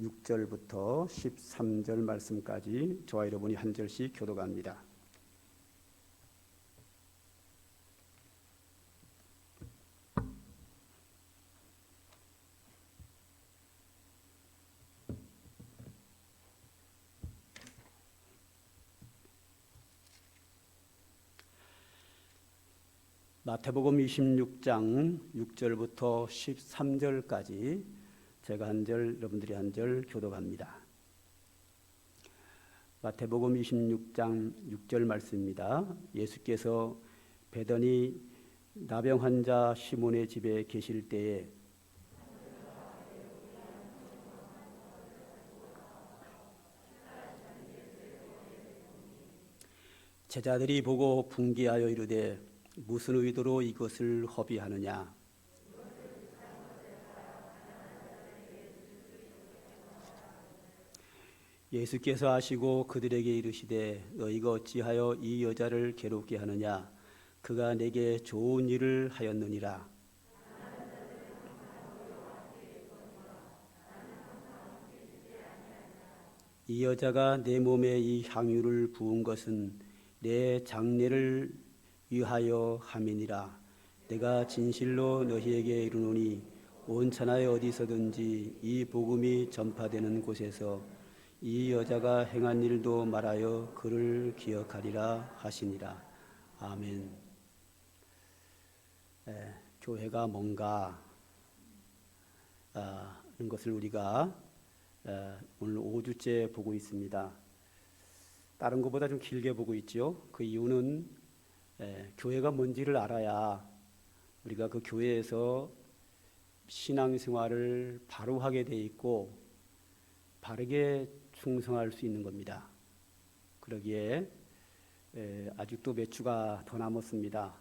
6절부터 13절 말씀까지 저와 여러분이 한 절씩 교독합니다. 마태복음 26장 6절부터 13절까지 제가 한 절, 여러분들이 한 절 교독합니다. 마태복음 26장 6절 말씀입니다. 예수께서 베더니 나병 환자 시몬의 집에 계실 때에 제자들이 보고 분개하여 이르되 무슨 의도로 이것을 허비하느냐? 예수께서 하시고 그들에게 이르시되 너희가 어찌하여 이 여자를 괴롭게 하느냐? 그가 내게 좋은 일을 하였느니라. 이 여자가 내 몸에 이 향유를 부은 것은 내 장례를 위하여 함이니라. 내가 진실로 너희에게 이르노니 온 천하에 어디서든지 이 복음이 전파되는 곳에서 이 여자가 행한 일도 말하여 그를 기억하리라 하시니라. 아멘. 교회가 뭔가 하는 것을 우리가 오늘 5주째 보고 있습니다. 다른 것보다 좀 길게 보고 있죠. 그 이유는 교회가 뭔지를 알아야 우리가 그 교회에서 신앙생활을 바로 하게 돼 있고 바르게 충성할 수 있는 겁니다. 그러기에 아직도 몇 주가 더 남았습니다.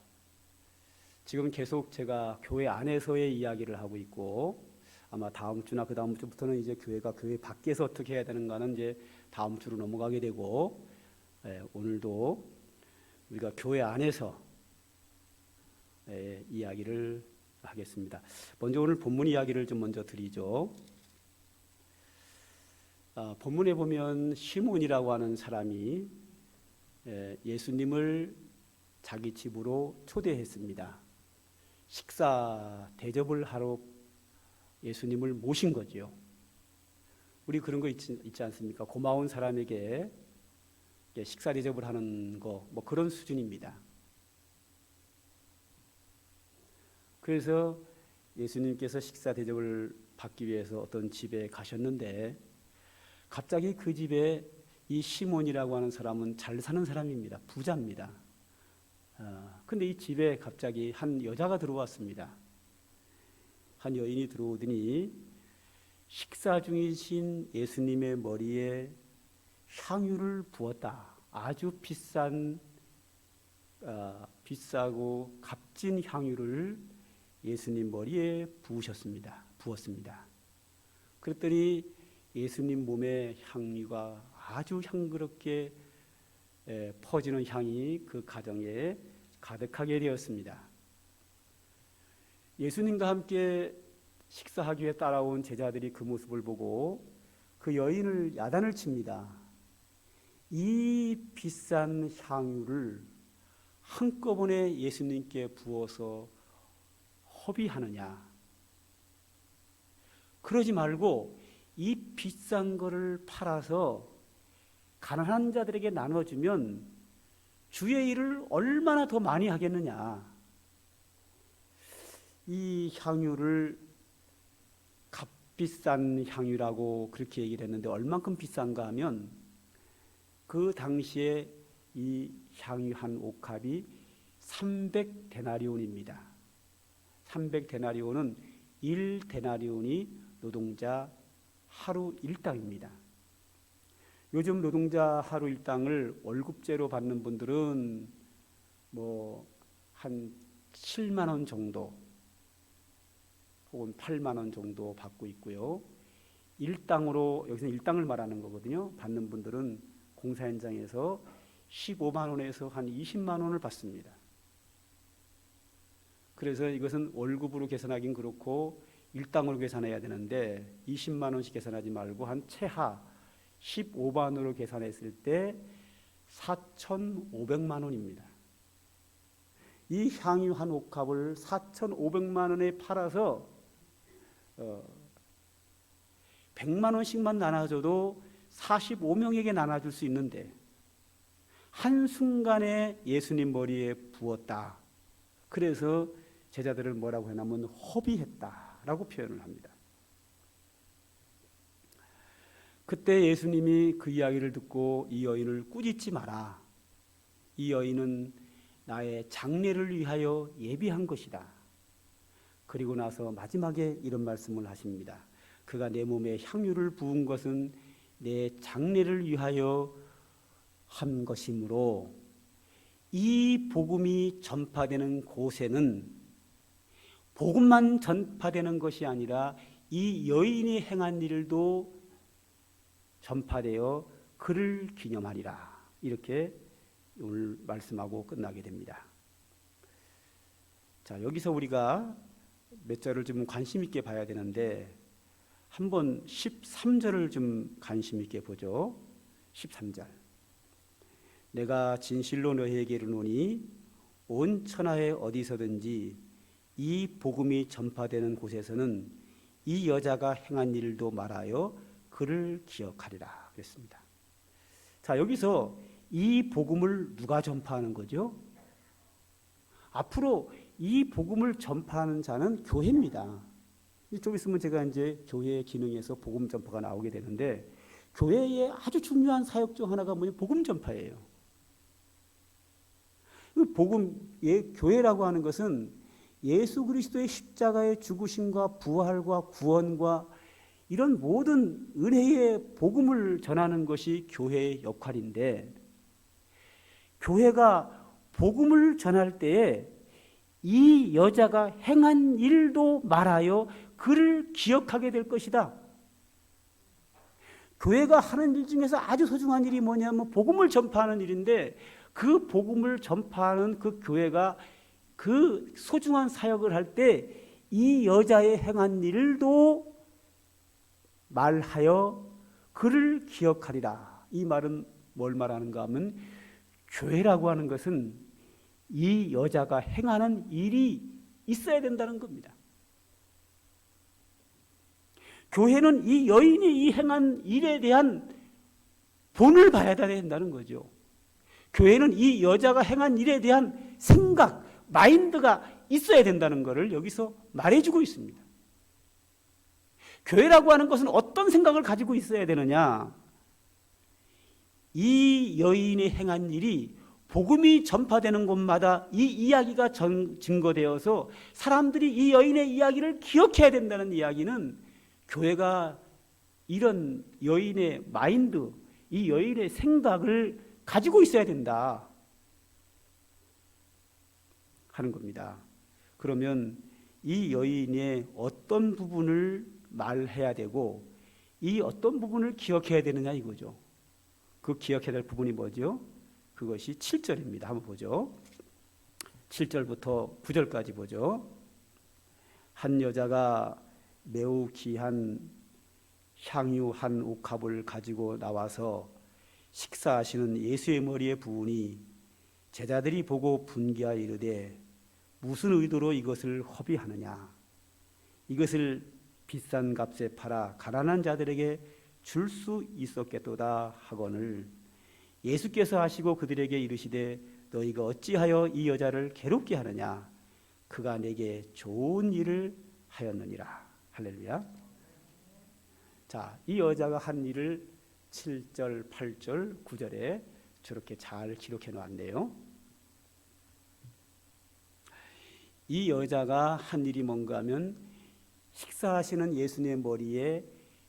지금 계속 제가 교회 안에서의 이야기를 하고 있고 아마 다음 주나 그 다음 주부터는 이제 교회가 교회 밖에서 어떻게 해야 되는가는 이제 다음 주로 넘어가게 되고 오늘도 우리가 교회 안에서 이야기를 하겠습니다. 먼저 오늘 본문 이야기를 좀 먼저 드리죠. 본문에 보면 시몬이라고 하는 사람이 예수님을 자기 집으로 초대했습니다. 식사 대접을 하러 예수님을 모신 거죠. 우리 그런 거 있지 않습니까? 고마운 사람에게 식사 대접을 하는 거, 뭐 그런 수준입니다. 그래서 예수님께서 식사 대접을 받기 위해서 어떤 집에 가셨는데 갑자기 그 집에 이 시몬이라고 하는 사람은 잘 사는 사람입니다. 부자입니다. 근데 이 집에 갑자기 한 여자가 들어왔습니다. 한 여인이 들어오더니 식사 중이신 예수님의 머리에 향유를 부었다. 아주 비싸고 값진 향유를 예수님 머리에 부었습니다. 그랬더니 예수님 몸에 향유가 아주 향그럽게 퍼지는 향이 그 가정에 가득하게 되었습니다. 예수님과 함께 식사하기 위해 따라온 제자들이 그 모습을 보고 그 여인을 야단을 칩니다. 이 비싼 향유를 한꺼번에 예수님께 부어서 허비하느냐? 그러지 말고 이 비싼 거를 팔아서 가난한 자들에게 나눠주면 주의 일을 얼마나 더 많이 하겠느냐? 이 향유를 값비싼 향유라고 그렇게 얘기를 했는데 얼만큼 비싼가 하면 그 당시에 이 향유 한 옥합이 300데나리온입니다. 300데나리온은 1데나리온이 노동자 하루 일당입니다. 요즘 노동자 하루 일당을 월급제로 받는 분들은 뭐 한 7만 원 정도 혹은 8만 원 정도 받고 있고요. 일당으로, 여기서는 일당을 말하는 거거든요. 받는 분들은 공사 현장에서 15만 원에서 한 20만 원을 받습니다. 그래서 이것은 월급으로 계산하긴 그렇고 일당으로 계산해야 되는데 20만 원씩 계산하지 말고 한 최하 15만으로 계산했을 때 4,500만 원입니다. 이 향유 한 옥합을 4,500만 원에 팔아서 100만 원씩만 나눠줘도 45명에게 나눠줄 수 있는데 한순간에 예수님 머리에 부었다. 그래서 제자들을 뭐라고 해냐면 허비했다라고 표현을 합니다. 그때 예수님이 그 이야기를 듣고 이 여인을 꾸짖지 마라. 이 여인은 나의 장례를 위하여 예비한 것이다. 그리고 나서 마지막에 이런 말씀을 하십니다. 그가 내 몸에 향유를 부은 것은 내 장례를 위하여 한 것이므로 이 복음이 전파되는 곳에는 복음만 전파되는 것이 아니라 이 여인이 행한 일도 전파되어 그를 기념하리라. 이렇게 오늘 말씀하고 끝나게 됩니다. 자, 여기서 우리가 몇 절을 좀 관심 있게 봐야 되는데 한번 13절을 좀 관심 있게 보죠. 13절. 내가 진실로 너희에게 이르노니 온 천하에 어디서든지 이 복음이 전파되는 곳에서는 이 여자가 행한 일도 말하여 그를 기억하리라 그랬습니다. 자, 여기서 이 복음을 누가 전파하는 거죠? 앞으로 이 복음을 전파하는 자는 교회입니다. 이쪽 있으면 제가 이제 교회의 기능에서 복음 전파가 나오게 되는데 교회의 아주 중요한 사역 중 하나가 뭐냐? 복음 전파예요. 교회라고 하는 것은 예수 그리스도의 십자가의 죽으심과 부활과 구원과 이런 모든 은혜의 복음을 전하는 것이 교회의 역할인데 교회가 복음을 전할 때에 이 여자가 행한 일도 말하여 그를 기억하게 될 것이다. 교회가 하는 일 중에서 아주 소중한 일이 뭐냐면 복음을 전파하는 일인데 그 복음을 전파하는 그 교회가 그 소중한 사역을 할 때 이 여자의 행한 일도 말하여 그를 기억하리라. 이 말은 뭘 말하는가 하면 교회라고 하는 것은 이 여자가 행하는 일이 있어야 된다는 겁니다. 교회는 이 여인이 이 행한 일에 대한 본을 봐야 된다는 거죠. 교회는 이 여자가 행한 일에 대한 생각, 마인드가 있어야 된다는 것을 여기서 말해주고 있습니다. 교회라고 하는 것은 어떤 생각을 가지고 있어야 되느냐? 이 여인이 행한 일이 복음이 전파되는 곳마다 이 이야기가 증거되어서 사람들이 이 여인의 이야기를 기억해야 된다는 이야기는 교회가 이런 여인의 마인드, 이 여인의 생각을 가지고 있어야 된다 하는 겁니다. 그러면 이 여인의 어떤 부분을 말해야 되고 이 어떤 부분을 기억해야 되느냐 이거죠. 그 기억해야 될 부분이 뭐죠? 그것이 7절입니다. 한번 보죠. 7절부터 9절까지 보죠. 한 여자가 매우 귀한 향유 한 옥합을 가지고 나와서 식사하시는 예수의 머리에 부으니 제자들이 보고 분기하여 이르되 무슨 의도로 이것을 허비하느냐? 이것을 비싼 값에 팔아 가난한 자들에게 줄 수 있었겠도다 하거늘 예수께서 하시고 그들에게 이르시되 너희가 어찌하여 이 여자를 괴롭게 하느냐? 그가 내게 좋은 일을 하였느니라. 할렐루야. 자, 이 여자가 한 일을 7절, 8절, 9절에 저렇게 잘 기록해 놓았네요. 이 여자가 한 일이 뭔가 하면 식사하시는 예수님의 머리에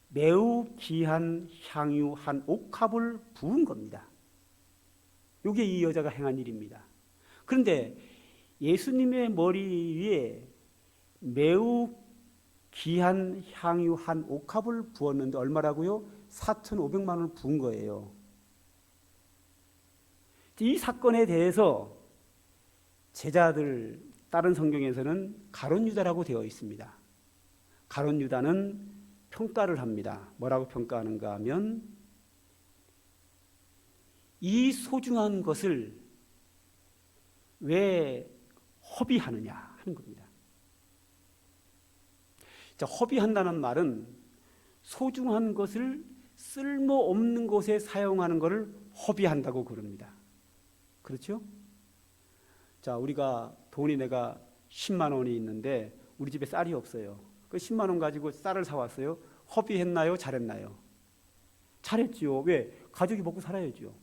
매우 귀한 향유 한 옥합을 부은 겁니다. 이게 이 여자가 행한 일입니다. 그런데 예수님의 머리 위에 매우 귀한 향유 한 옥합을 부었는데 얼마라고요? 4,500만 원을 부은 거예요. 이 사건에 대해서 제자들, 다른 성경에서는 가룟 유다라고 되어 있습니다. 가룟 유다는 평가를 합니다. 뭐라고 평가하는가 하면 이 소중한 것을 왜 허비하느냐 하는 겁니다. 자, 허비한다는 말은 소중한 것을 쓸모없는 곳에 사용하는 것을 허비한다고 그럽니다. 그렇죠? 자, 우리가 돈이 내가 10만 원이 있는데 우리 집에 쌀이 없어요. 그 10만 원 가지고 쌀을 사왔어요. 허비했나요? 잘했나요? 잘했지요. 왜? 가족이 먹고 살아야죠.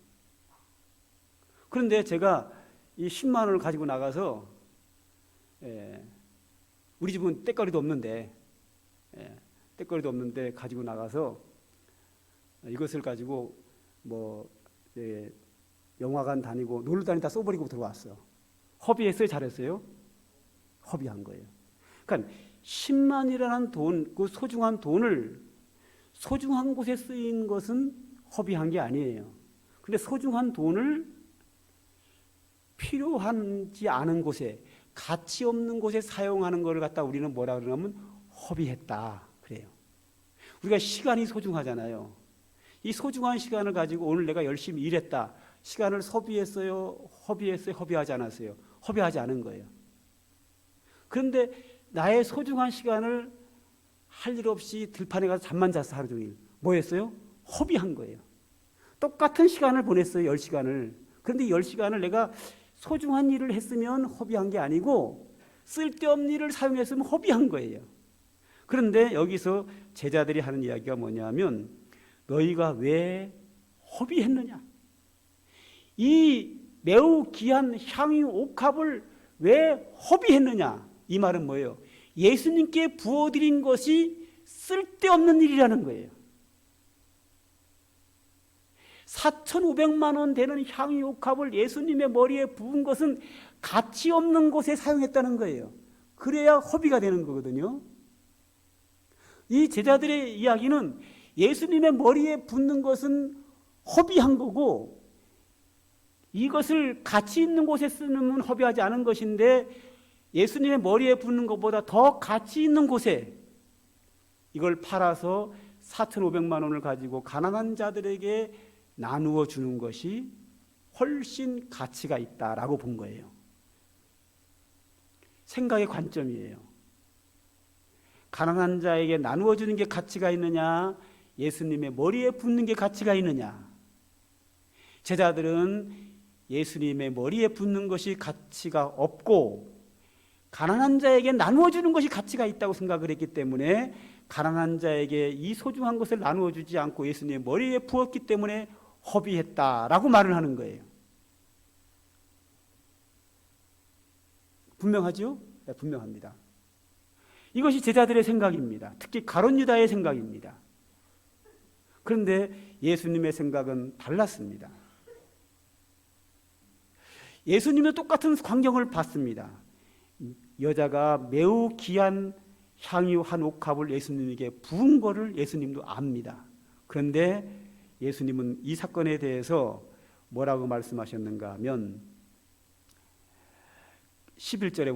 그런데 제가 이 10만 원을 가지고 나가서 우리 집은 떼거리도 없는데 가지고 나가서 이것을 가지고 영화관 다니고 놀러 다니다 써버리고 들어왔어. 허비했어요? 잘했어요? 허비한 거예요. 그러니까 10만이라는 돈, 그 소중한 돈을 소중한 곳에 쓰인 것은 허비한 게 아니에요. 근데 소중한 돈을 필요하지 않은 곳에, 가치 없는 곳에 사용하는 것을 갖다 우리는 뭐라 그러냐면 허비했다 그래요. 우리가 시간이 소중하잖아요. 이 소중한 시간을 가지고 오늘 내가 열심히 일했다. 시간을 소비했어요? 허비했어요? 허비하지 않았어요? 허비하지 않은 거예요. 그런데 나의 소중한 시간을 할 일 없이 들판에 가서 잠만 잤어. 하루 종일. 뭐 했어요? 허비한 거예요. 똑같은 시간을 보냈어요. 10시간을. 그런데 10시간을 내가 소중한 일을 했으면 허비한 게 아니고 쓸데없는 일을 사용했으면 허비한 거예요. 그런데 여기서 제자들이 하는 이야기가 뭐냐면 너희가 왜 허비했느냐? 이 매우 귀한 향유 옥합을 왜 허비했느냐? 이 말은 뭐예요? 예수님께 부어드린 것이 쓸데없는 일이라는 거예요. 4,500만 원 되는 향유 옥합을 예수님의 머리에 부은 것은 가치 없는 곳에 사용했다는 거예요. 그래야 허비가 되는 거거든요. 이 제자들의 이야기는 예수님의 머리에 붓는 것은 허비한 거고 이것을 가치 있는 곳에 쓰는 허비하지 않은 것인데 예수님의 머리에 붓는 것보다 더 가치 있는 곳에 이걸 팔아서 4,500만 원을 가지고 가난한 자들에게 나누어 주는 것이 훨씬 가치가 있다라고 본 거예요. 생각의 관점이에요. 가난한 자에게 나누어 주는 게 가치가 있느냐, 예수님의 머리에 붓는 게 가치가 있느냐. 제자들은 예수님의 머리에 붓는 것이 가치가 없고 가난한 자에게 나누어 주는 것이 가치가 있다고 생각을 했기 때문에 가난한 자에게 이 소중한 것을 나누어 주지 않고 예수님의 머리에 부었기 때문에 허비했다라고 말을 하는 거예요. 분명하죠? 네, 분명합니다. 이것이 제자들의 생각입니다. 특히 가룟 유다의 생각입니다. 그런데 예수님의 생각은 달랐습니다. 예수님은 똑같은 광경을 봤습니다. 여자가 매우 귀한 향유 한 옥합을 예수님에게 부은 것을 예수님도 압니다. 그런데 예수님은 이 사건에 대해서 뭐라고 말씀하셨는가 하면 10절에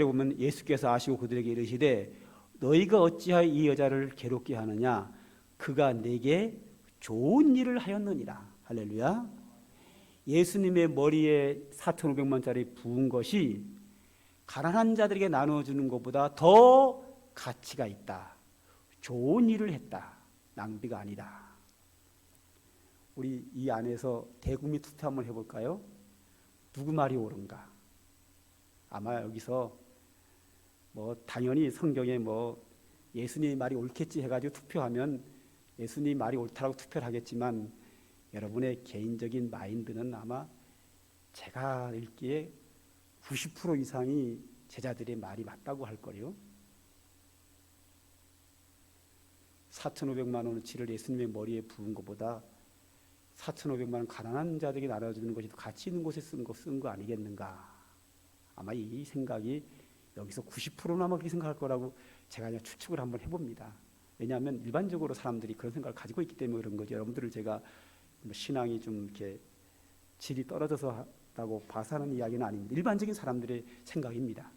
보면 예수께서 아시고 그들에게 이르시되 너희가 어찌하여 이 여자를 괴롭게 하느냐 그가 내게 좋은 일을 하였느니라. 할렐루야. 예수님의 머리에 4,500만짜리 부은 것이 가난한 자들에게 나눠주는 것보다 더 가치가 있다. 좋은 일을 했다. 낭비가 아니다. 우리 이 안에서 대국민 투표 한번 해볼까요? 누구 말이 옳은가? 아마 여기서 당연히 성경에 예수님 말이 옳겠지 해가지고 투표하면 예수님 말이 옳다라고 투표를 하겠지만 여러분의 개인적인 마인드는 아마 제가 읽기에 90% 이상이 제자들의 말이 맞다고 할 거예요. 4,500만 원어치를 예수님의 머리에 부은 것보다 4,500만 원 가난한 자들에게 나눠주는 것이 더 가치 있는 곳에 쓴 거 아니겠는가. 아마 이 생각이 여기서 90%는 아마 그렇게 생각할 거라고 제가 그냥 추측을 한번 해봅니다. 왜냐하면 일반적으로 사람들이 그런 생각을 가지고 있기 때문에 그런 거죠. 여러분들을 제가 신앙이 좀 이렇게 질이 떨어져서 다고 봐서 하는 이야기는 아닙니다. 일반적인 사람들의 생각입니다.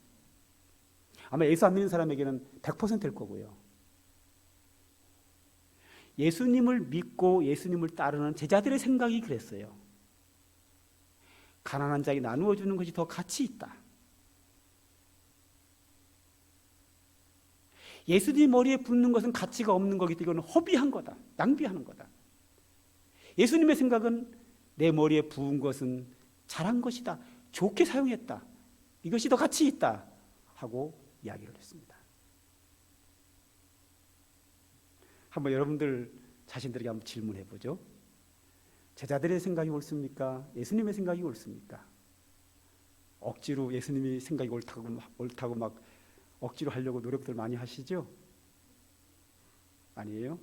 아마 예수 안 믿는 사람에게는 100%일 거고요. 예수님을 믿고 예수님을 따르는 제자들의 생각이 그랬어요. 가난한 자에게 나누어 주는 것이 더 가치 있다. 예수님 머리에 붓는 것은 가치가 없는 거기 때문에 이건 허비한 거다. 낭비하는 거다. 예수님의 생각은 내 머리에 부은 것은 잘한 것이다. 좋게 사용했다. 이것이 더 가치 있다. 하고 이야기를 했습니다. 한번 여러분들 자신들에게 한번 질문해 보죠. 제자들의 생각이 옳습니까? 예수님의 생각이 옳습니까? 억지로 예수님이 생각이 옳다고 막 억지로 하려고 노력들 많이 하시죠? 아니에요?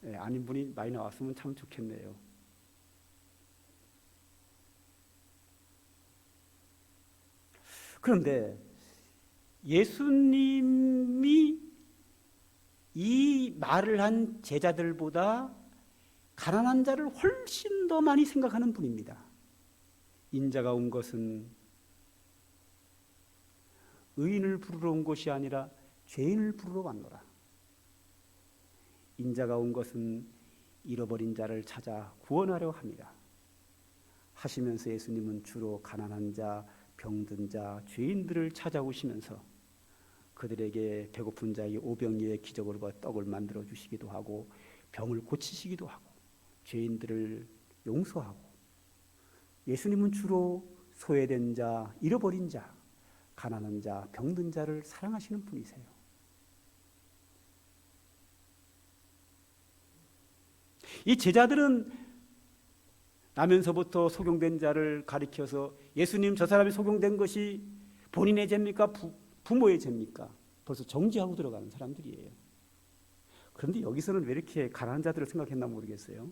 네, 아닌 분이 많이 나왔으면 참 좋겠네요. 그런데 예수님이 이 말을 한 제자들보다 가난한 자를 훨씬 더 많이 생각하는 분입니다. 인자가 온 것은 의인을 부르러 온 것이 아니라 죄인을 부르러 왔노라. 인자가 온 것은 잃어버린 자를 찾아 구원하려 함이라 하시면서 예수님은 주로 가난한 자, 병든 자, 죄인들을 찾아오시면서 그들에게 배고픈 자에게 오병이의 기적으로 떡을 만들어 주시기도 하고 병을 고치시기도 하고 죄인들을 용서하고 예수님은 주로 소외된 자, 잃어버린 자, 가난한 자, 병든 자를 사랑하시는 분이세요. 이 제자들은 나면서부터 소경된 자를 가리켜서 예수님 저 사람이 소경된 것이 본인의 죄입니까? 부모의 죄입니까? 벌써 정죄하고 들어가는 사람들이에요. 그런데 여기서는 왜 이렇게 가난한 자들을 생각했나 모르겠어요.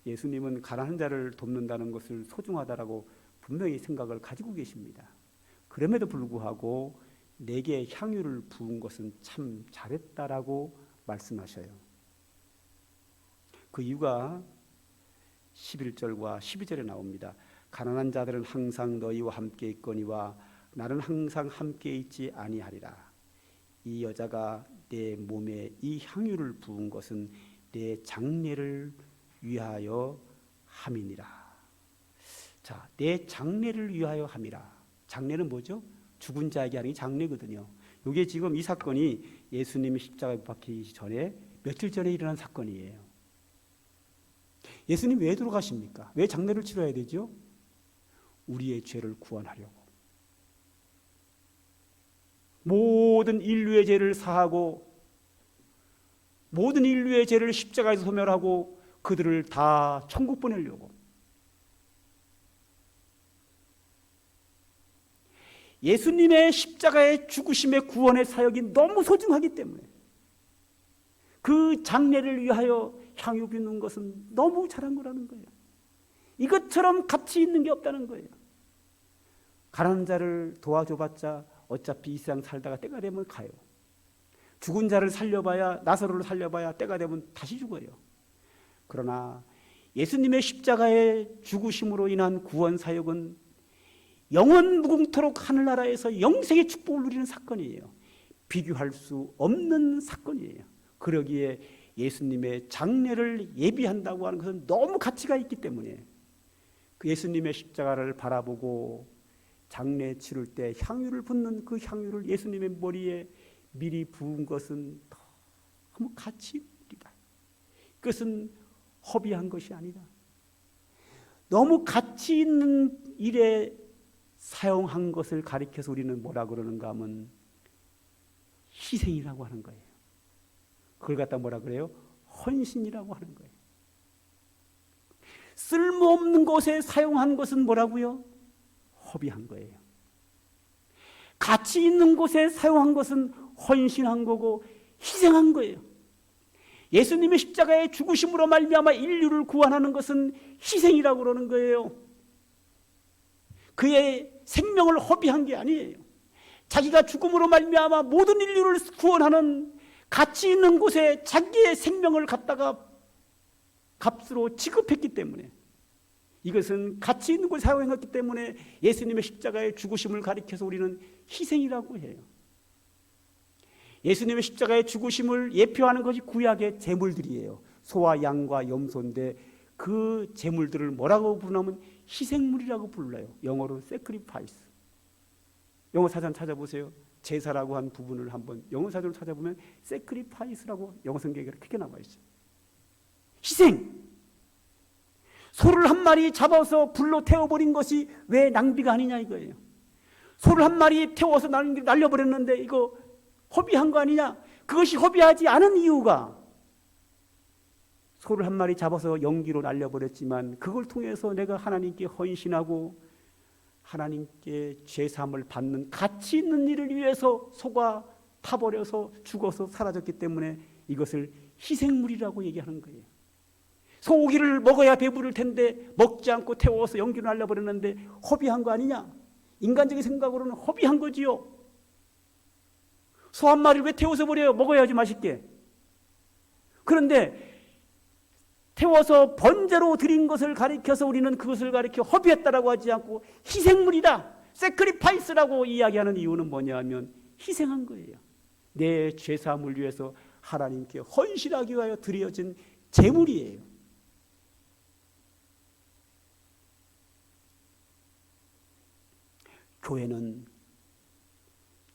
예수님은 가난한 자를 돕는다는 것을 소중하다라고 분명히 생각을 가지고 계십니다. 그럼에도 불구하고 내게 향유를 부은 것은 참 잘했다라고 말씀하셔요. 그 이유가 11절과 12절에 나옵니다. 가난한 자들은 항상 너희와 함께 있거니와 나는 항상 함께 있지 아니하리라. 이 여자가 내 몸에 이 향유를 부은 것은 내 장례를 위하여 함이니라. 자, 내 장례를 위하여 함이라. 장례는 뭐죠? 죽은 자에게 하는 게 장례거든요. 이게 지금 이 사건이 예수님이 십자가에 못 박히기 전에 며칠 전에 일어난 사건이에요. 예수님 왜 돌아가십니까? 왜 장례를 치러야 되죠? 우리의 죄를 구원하려고. 모든 인류의 죄를 사하고 모든 인류의 죄를 십자가에서 소멸하고 그들을 다 천국 보내려고. 예수님의 십자가의 죽으심의 구원의 사역이 너무 소중하기 때문에 그 장례를 위하여 향유 빚는 것은 너무 잘한 거라는 거예요. 이것처럼 가치 있는 게 없다는 거예요. 가난한 자를 도와줘봤자 어차피 이 세상 살다가 때가 되면 가요. 죽은 자를 살려봐야, 나사로를 살려봐야 때가 되면 다시 죽어요. 그러나 예수님의 십자가의 죽으심으로 인한 구원 사역은 영원 무궁토록 하늘나라에서 영생의 축복을 누리는 사건이에요. 비교할 수 없는 사건이에요. 그러기에 예수님의 장례를 예비한다고 하는 것은 너무 가치가 있기 때문에 그 예수님의 십자가를 바라보고 장례 치를 때 향유를 붓는 그 향유를 예수님의 머리에 미리 부은 것은 너무 가치 있다. 그것은 허비한 것이 아니다. 너무 가치 있는 일에 사용한 것을 가리켜서 우리는 뭐라 그러는가 하면 희생이라고 하는 거예요. 그걸 갖다 뭐라 그래요? 헌신이라고 하는 거예요. 쓸모없는 것에 사용한 것은 뭐라고요? 허비한 거예요. 가치 있는 곳에 사용한 것은 헌신한 거고 희생한 거예요. 예수님의 십자가의 죽으심으로 말미암아 인류를 구원하는 것은 희생이라고 그러는 거예요. 그의 생명을 허비한 게 아니에요. 자기가 죽음으로 말미암아 모든 인류를 구원하는 가치 있는 곳에 자기의 생명을 갖다가 값으로 지급했기 때문에 이것은 가치 있는 걸 사용했기 때문에 예수님의 십자가의 죽으심을 가리켜서 우리는 희생이라고 해요. 예수님의 십자가의 죽으심을 예표하는 것이 구약의 제물들이에요. 소와 양과 염소인데 그 제물들을 뭐라고 부르냐면 희생물이라고 불러요. 영어로 sacrifice. 영어 사전 찾아보세요. 제사라고 한 부분을 한번 영어 사전을 찾아보면 sacrifice라고 영어 성경에 크게 나와 있어요. 희생. 소를 한 마리 잡아서 불로 태워버린 것이 왜 낭비가 아니냐 이거예요. 소를 한 마리 태워서 날려버렸는데 이거 허비한 거 아니냐? 그것이 허비하지 않은 이유가 소를 한 마리 잡아서 연기로 날려버렸지만 그걸 통해서 내가 하나님께 헌신하고 하나님께 제사함을 받는 가치 있는 일을 위해서 소가 타버려서 죽어서 사라졌기 때문에 이것을 희생물이라고 얘기하는 거예요. 소고기를 먹어야 배부를 텐데 먹지 않고 태워서 연기로 날려버렸는데 허비한 거 아니냐? 인간적인 생각으로는 허비한 거지요. 소 한 마리를 왜 태워서 버려요? 먹어야지 맛있게. 그런데 태워서 번제로 드린 것을 가리켜서 우리는 그것을 가리켜 허비했다라고 하지 않고 희생물이다, 세크리파이스라고 이야기하는 이유는 뭐냐 하면 희생한 거예요. 내 죄사함을 위해서 하나님께 헌신하기 위하여 드려진 제물이에요. 교회는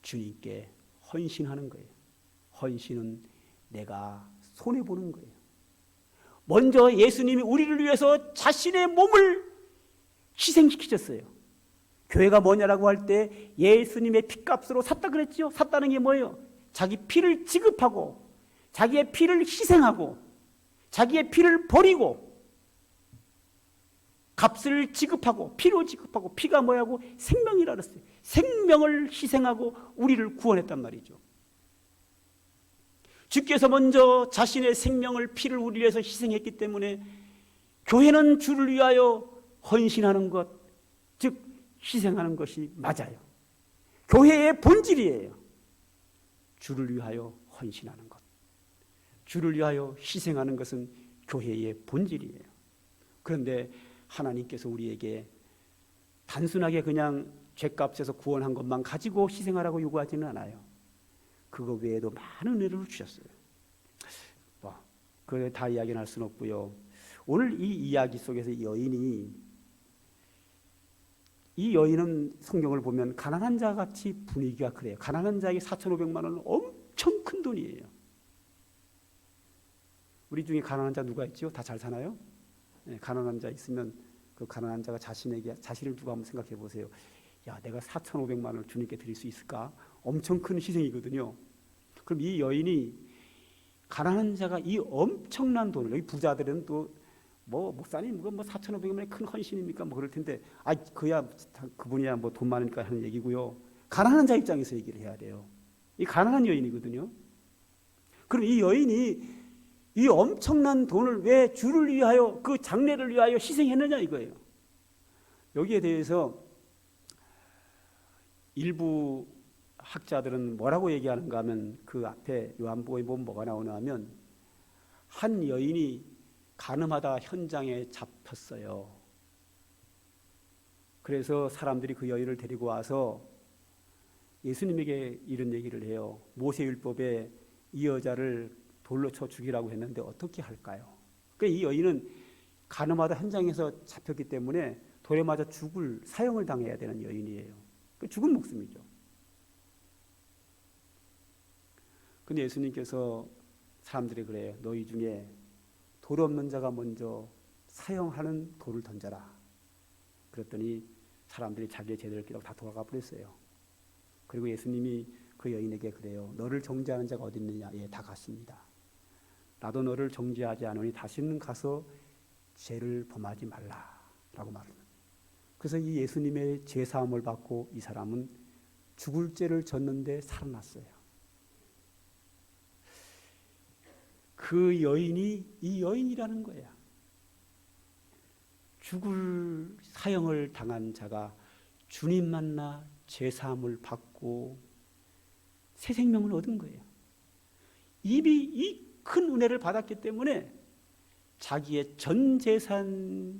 주님께 헌신하는 거예요. 헌신은 내가 손해보는 거예요. 먼저 예수님이 우리를 위해서 자신의 몸을 희생시키셨어요. 교회가 뭐냐라고 할 때 예수님의 피값으로 샀다 그랬죠. 샀다는 게 뭐예요? 자기 피를 지급하고 자기의 피를 희생하고 자기의 피를 버리고 값을 지급하고 피로 지급하고 피가 뭐냐고 생명이라 그랬어요. 생명을 희생하고 우리를 구원했단 말이죠. 주께서 먼저 자신의 생명을 피를 우리 위해서 희생했기 때문에 교회는 주를 위하여 헌신하는 것, 즉 희생하는 것이 맞아요. 교회의 본질이에요. 주를 위하여 헌신하는 것, 주를 위하여 희생하는 것은 교회의 본질이에요. 그런데 하나님께서 우리에게 단순하게 그냥 죄값에서 구원한 것만 가지고 희생하라고 요구하지는 않아요. 그거 외에도 많은 은혜를 주셨어요. 그걸 다 이야기는 할 수는 없고요. 오늘 이 이야기 속에서 이 여인은 성경을 보면 가난한 자 같이 분위기가 그래요. 가난한 자에게 4,500만 원은 엄청 큰 돈이에요. 우리 중에 가난한 자 누가 있죠? 다 잘 사나요? 네, 가난한 자 있으면 그 가난한 자가 자신을 두고 한번 생각해 보세요. 야, 내가 4,500만 원을 주님께 드릴 수 있을까? 엄청 큰 희생이거든요. 그럼 이 여인이 가난한 자가 이 엄청난 돈을, 여기 부자들은 또 목사님 그건 4,500만 원이 큰 헌신입니까? 그럴 텐데 그분이야 돈 많으니까 하는 얘기고요. 가난한 자 입장에서 얘기를 해야 돼요. 이 가난한 여인이거든요. 그럼 이 여인이 이 엄청난 돈을 왜 주를 위하여 그 장례를 위하여 희생했느냐 이거예요. 여기에 대해서 일부 학자들은 뭐라고 얘기하는가 하면 그 앞에 요한복음에 보면 뭐가 나오나 하면 한 여인이 간음하다 현장에 잡혔어요. 그래서 사람들이 그 여인을 데리고 와서 예수님에게 이런 얘기를 해요. 모세율법에 이 여자를 돌로 쳐 죽이라고 했는데 어떻게 할까요? 그러니까 이 여인은 간음하다 현장에서 잡혔기 때문에 돌에 맞아 사형을 당해야 되는 여인이에요. 죽은 목숨이죠. 근데 예수님께서 사람들이 그래요. 너희 중에 돌 없는 자가 먼저 사형하는 돌을 던져라. 그랬더니 사람들이 자기의 제대를 끼고 다 돌아가 버렸어요. 그리고 예수님이 그 여인에게 그래요. 너를 정죄하는 자가 어디 있느냐? 예, 다 갔습니다. 나도 너를 정죄하지 않으니 다시는 가서 죄를 범하지 말라라고 말합니다. 그래서 이 예수님의 죄사함을 받고 이 사람은 죽을 죄를 졌는데 살아났어요. 그 여인이 이 여인이라는 거야. 죽을 사형을 당한 자가 주님 만나 죄사함을 받고 새 생명을 얻은 거예요. 이미 이 큰 은혜를 받았기 때문에 자기의 전 재산과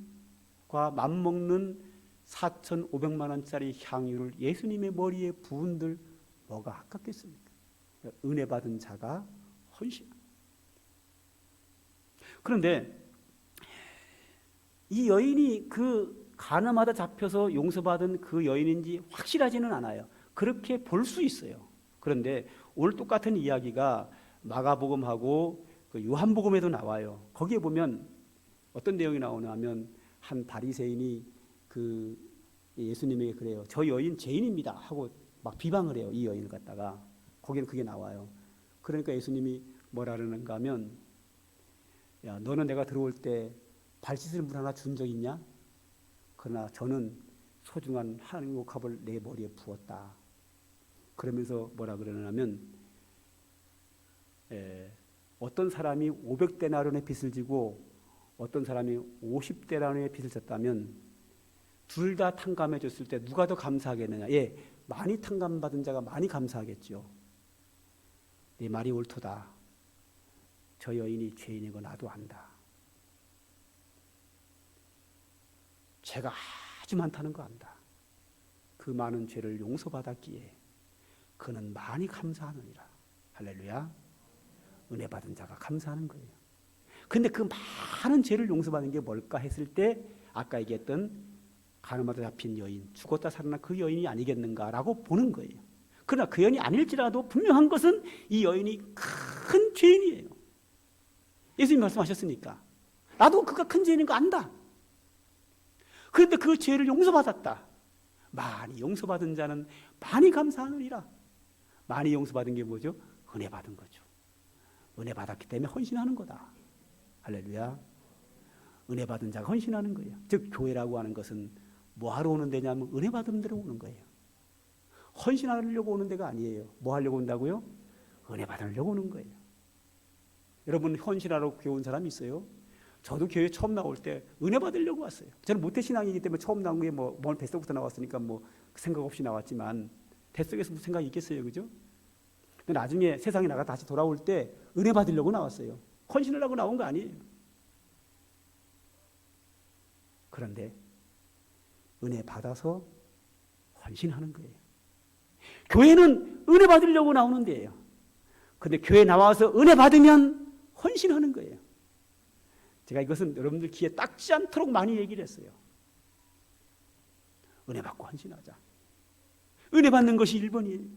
맞먹는 4,500만 원짜리 향유를 예수님의 머리에 부은들 뭐가 아깝겠습니까? 은혜 받은 자가 헌신합니다. 그런데 이 여인이 그 가늠하다 잡혀서 용서받은 그 여인인지 확실하지는 않아요. 그렇게 볼 수 있어요. 그런데 오늘 똑같은 이야기가 마가복음하고 그 요한복음에도 나와요. 거기에 보면 어떤 내용이 나오냐면 한 바리새인이 그 예수님에게 그래요. 저 여인 죄인입니다 하고 막 비방을 해요. 이 여인을 갖다가. 거기는 그게 나와요. 그러니까 예수님이 뭐라 그러는가 하면, 야, 너는 내가 들어올 때 발 씻을 물 하나 준 적 있냐? 그러나 저는 소중한 하나님의 옥합을 내 머리에 부었다. 그러면서 뭐라 그러냐면, 어떤 사람이 500데나리온의 빚을 지고 어떤 사람이 50데나리온의 빚을 졌다면 둘 다 탕감해 줬을 때 누가 더 감사하겠느냐? 예, 많이 탕감받은 자가 많이 감사하겠죠. 네 말이 옳도다. 저 여인이 죄인이고 나도 안다. 죄가 아주 많다는 거 안다. 그 많은 죄를 용서받았기에 그는 많이 감사하느니라. 할렐루야. 은혜 받은 자가 감사하는 거예요. 근데 그 많은 죄를 용서받는 게 뭘까 했을 때 아까 얘기했던 가늠하다 잡힌 여인, 죽었다 살아난 그 여인이 아니겠는가라고 보는 거예요. 그러나 그 여인이 아닐지라도 분명한 것은 이 여인이 큰 죄인이에요. 예수님 말씀하셨으니까 나도 그가 큰 죄인인 거 안다. 그런데 그 죄를 용서받았다. 많이 용서받은 자는 많이 감사하느니라. 많이 용서받은 게 뭐죠? 은혜 받은 거죠. 은혜 받았기 때문에 헌신하는 거다. 할렐루야. 은혜 받은 자가 헌신하는 거예요. 즉 교회라고 하는 것은 뭐하러 오는 데냐면 은혜 받은 데로 오는 거예요. 헌신하려고 오는 데가 아니에요. 뭐 하려고 온다고요? 은혜 받으려고 오는 거예요. 여러분 헌신하러 교회 온 사람 있어요? 저도 교회 처음 나올 때 은혜 받으려고 왔어요. 저는 모태신앙이기 때문에 처음 나온 게 먼 뱃속부터 나왔으니까 생각 없이 나왔지만 뱃속에서 무슨 생각이 있겠어요, 그죠? 근데 나중에 세상에 나가 다시 돌아올 때 은혜 받으려고 나왔어요. 헌신을 하고 나온 거 아니에요. 그런데 은혜 받아서 헌신하는 거예요. 교회는 은혜 받으려고 나오는 데예요. 근데 교회 나와서 은혜 받으면 헌신하는 거예요. 제가 이것은 여러분들 귀에 닦지 않도록 많이 얘기를 했어요. 은혜 받고 헌신하자. 은혜 받는 것이 1번이에요.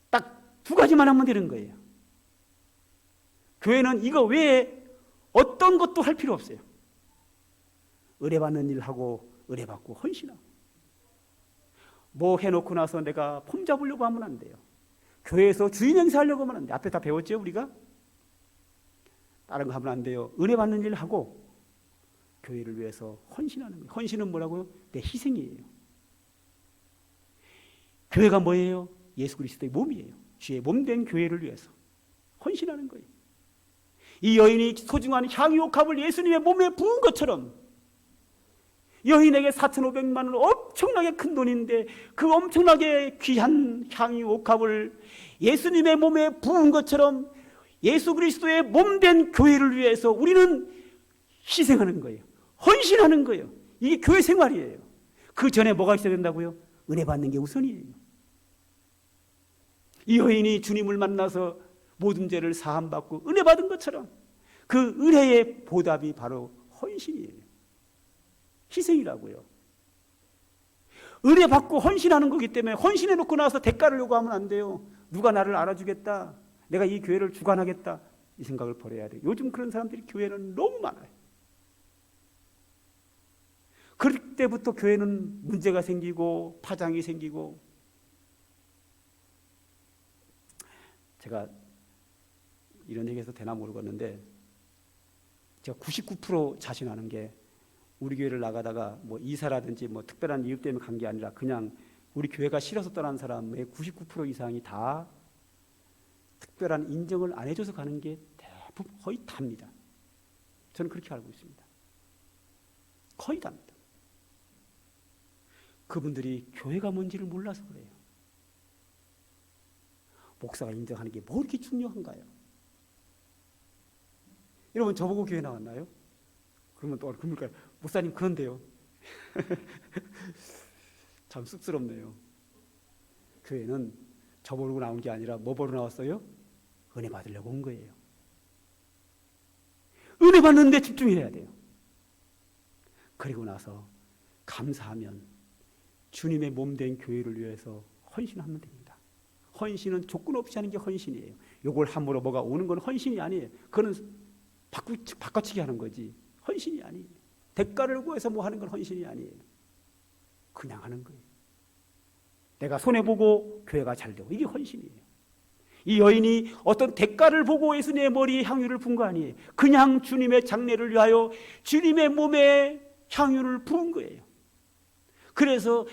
딱 두 가지만 하면 되는 거예요. 교회는 이거 외에 어떤 것도 할 필요 없어요. 은혜 받는 일 하고 은혜 받고 헌신하고. 뭐 해놓고 나서 내가 폼 잡으려고 하면 안 돼요. 교회에서 주인 행사하려고 하면 안 돼요. 앞에 다 배웠죠 우리가? 다른 거 하면 안 돼요. 은혜 받는 일 하고 교회를 위해서 헌신하는 거예요. 헌신은 뭐라고요? 내 희생이에요. 교회가 뭐예요? 예수 그리스도의 몸이에요. 주의 몸된 교회를 위해서 헌신하는 거예요. 이 여인이 소중한 향유옥합을 예수님의 몸에 부은 것처럼 여인에게 4,500만 원 엄청나게 큰 돈인데 그 엄청나게 귀한 향유옥합을 예수님의 몸에 부은 것처럼 예수 그리스도의 몸된 교회를 위해서 우리는 희생하는 거예요. 헌신하는 거예요. 이게 교회 생활이에요. 그 전에 뭐가 있어야 된다고요? 은혜 받는 게 우선이에요. 이 여인이 주님을 만나서 모든 죄를 사함받고 은혜 받은 것처럼 그 은혜의 보답이 바로 헌신이에요. 희생이라고요. 은혜 받고 헌신하는 거기 때문에 헌신해 놓고 나서 대가를 요구하면 안 돼요. 누가 나를 알아주겠다. 내가 이 교회를 주관하겠다. 이 생각을 버려야 돼요. 요즘 그런 사람들이 교회는 너무 많아요. 그럴 때부터 교회는 문제가 생기고 파장이 생기고. 제가 이런 얘기해서 되나 모르겠는데 제가 99% 자신하는 게 우리 교회를 나가다가 이사라든지 특별한 이유 때문에 간 게 아니라 그냥 우리 교회가 싫어서 떠난 사람의 99% 이상이 다 특별한 인정을 안 해줘서 가는 게 대부분 거의 답니다. 저는 그렇게 알고 있습니다. 거의 답니다. 그분들이 교회가 뭔지를 몰라서 그래요. 목사가 인정하는 게 뭐 이렇게 중요한가요? 여러분 저보고 교회 나왔나요? 그러면 또 그러니까 목사님 그런데요. 참 쑥스럽네요. 교회는 저 보러 나온 게 아니라 뭐 보러 나왔어요? 은혜 받으려고 온 거예요. 은혜 받는데 집중해야 돼요. 그리고 나서 감사하면 주님의 몸 된 교회를 위해서 헌신하면 됩니다. 헌신은 조건 없이 하는 게 헌신이에요. 요걸 함부로 뭐가 오는 건 헌신이 아니에요. 그거는 바꿔치기 하는 거지 헌신이 아니에요. 대가를 구해서 뭐 하는 건 헌신이 아니에요. 그냥 하는 거예요. 내가 손해보고 교회가 잘 되고 이게 헌신이에요. 이 여인이 어떤 대가를 보고 예수님의 머리에 향유를 부은 거 아니에요. 그냥 주님의 장례를 위하여 주님의 몸에 향유를 부은 거예요. 그래서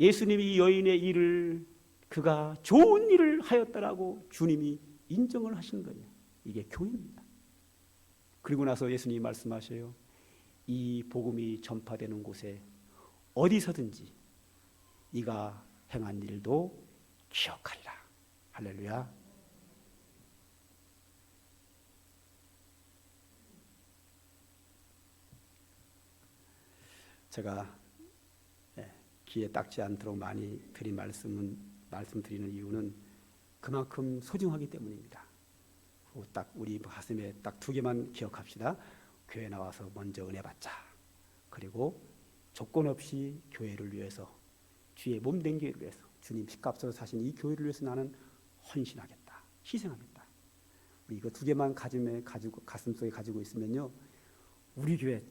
예수님이 이 여인의 일을 그가 좋은 일을 하였다라고 주님이 인정을 하신 거예요. 이게 교회입니다. 그리고 나서 예수님이 말씀하셔요. 이 복음이 전파되는 곳에 어디서든지 네가 행한 일도 기억하리라. 할렐루야. 제가 귀에 딱지 않도록 많이 드린 말씀드리는 이유는 그만큼 소중하기 때문입니다. 딱 우리 가슴에 딱 두 개만 기억합시다. 교회 나와서 먼저 은혜 받자. 그리고 조건 없이 교회를 위해서 주의 몸된 교회를 위해서 주님 피값으로 사신 이 교회를 위해서 나는 헌신하겠다. 희생하겠다. 우리 이거 두 개만 가슴속에 가지고 있으면요. 우리 교회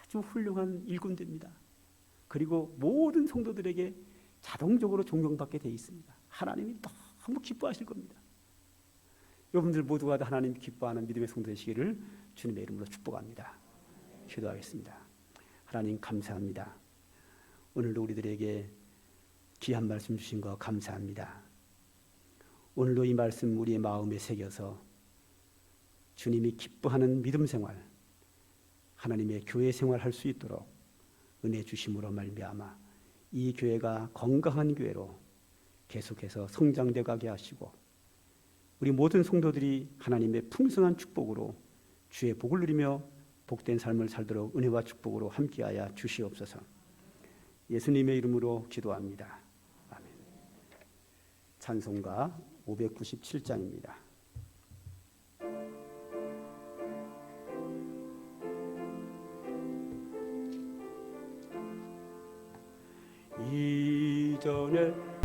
아주 훌륭한 일꾼됩니다. 그리고 모든 성도들에게 자동적으로 존경받게 되어 있습니다. 하나님이 너무 기뻐하실 겁니다. 여러분들 모두가 하나님 기뻐하는 믿음의 성도 되시기를 주님의 이름으로 축복합니다. 기도하겠습니다. 하나님 감사합니다. 오늘도 우리들에게 귀한 말씀 주신 거 감사합니다. 오늘도 이 말씀 우리의 마음에 새겨서 주님이 기뻐하는 믿음 생활, 하나님의 교회 생활 할 수 있도록 은혜 주심으로 말미암아 이 교회가 건강한 교회로 계속해서 성장되어 가게 하시고 우리 모든 성도들이 하나님의 풍성한 축복으로 주의 복을 누리며 복된 삶을 살도록 은혜와 축복으로 함께하여 주시옵소서. 예수님의 이름으로 기도합니다. 아멘. 찬송가 597장입니다. 이전에